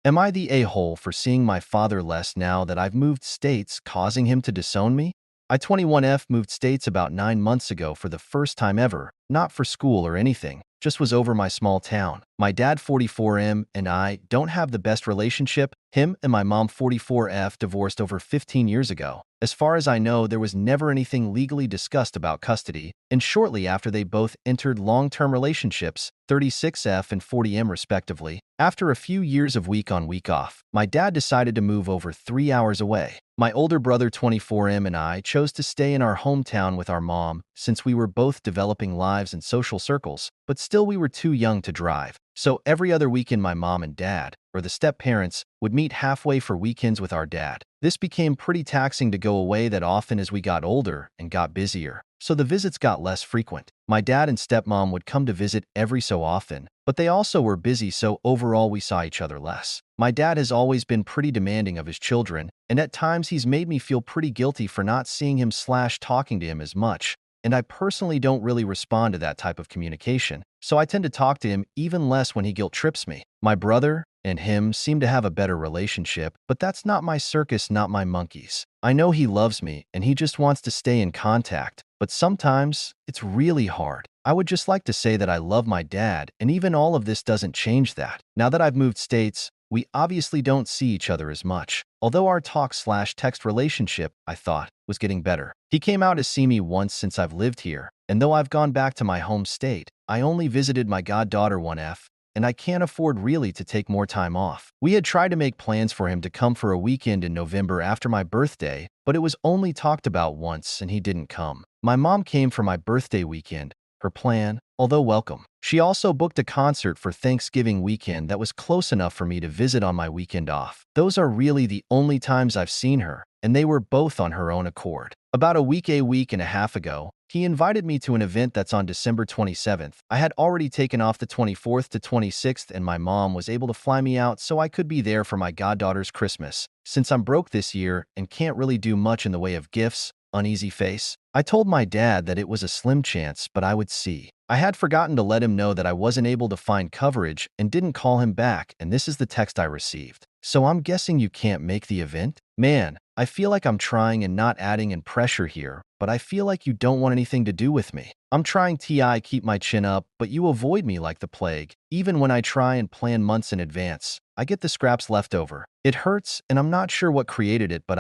Am I the a-hole for seeing my father less now that I've moved states, causing him to disown me? I 21F moved states about 9 months ago for the first time ever, not for school or anything, just was over my small town. My dad 44M and I don't have the best relationship. Him and my mom 44F divorced over 15 years ago. As far as I know, there was never anything legally discussed about custody, and shortly after they both entered long-term relationships, 36F and 40M respectively, after a few years of week-on week-off, my dad decided to move over 3 hours away. My older brother 24M and I chose to stay in our hometown with our mom since we were both developing lives and social circles, but still we were too young to drive. So every other weekend my mom and dad, or the step-parents, would meet halfway for weekends with our dad. This became pretty taxing to go away that often as we got older and got busier, so the visits got less frequent. My dad and stepmom would come to visit every so often, but they also were busy, so overall we saw each other less. My dad has always been pretty demanding of his children, and at times he's made me feel pretty guilty for not seeing him/talking to him as much, and I personally don't really respond to that type of communication, so I tend to talk to him even less when he guilt trips me. My brother and him seem to have a better relationship, but that's not my circus, not my monkeys. I know he loves me and he just wants to stay in contact, but sometimes it's really hard. I would just like to say that I love my dad, and even all of this doesn't change that. Now that I've moved states, we obviously don't see each other as much, although our talk/text relationship, I thought, was getting better. He came out to see me once since I've lived here, and though I've gone back to my home state, I only visited my goddaughter 1F, and I can't afford really to take more time off. We had tried to make plans for him to come for a weekend in November after my birthday, but it was only talked about once and he didn't come. My mom came for my birthday weekend, her plan, although welcome. She also booked a concert for Thanksgiving weekend that was close enough for me to visit on my weekend off. Those are really the only times I've seen her, and they were both on her own accord. About a week and a half ago, he invited me to an event that's on December 27th. I had already taken off the 24th to 26th, and my mom was able to fly me out so I could be there for my goddaughter's Christmas. Since I'm broke this year and can't really do much in the way of gifts, uneasy face, I told my dad that it was a slim chance, but I would see. I had forgotten to let him know that I wasn't able to find coverage and didn't call him back, and this is the text I received. So I'm guessing you can't make the event? Man, I feel like I'm trying and not adding in pressure here, but I feel like you don't want anything to do with me. I'm trying to keep my chin up, but you avoid me like the plague. Even when I try and plan months in advance, I get the scraps left over. It hurts, and I'm not sure what created it, but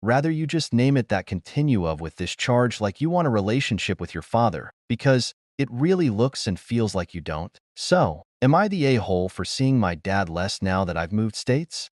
rather you just name it that continue of with this charge like you want a relationship with your father, because it really looks and feels like you don't. So, am I the a-hole for seeing my dad less now that I've moved states?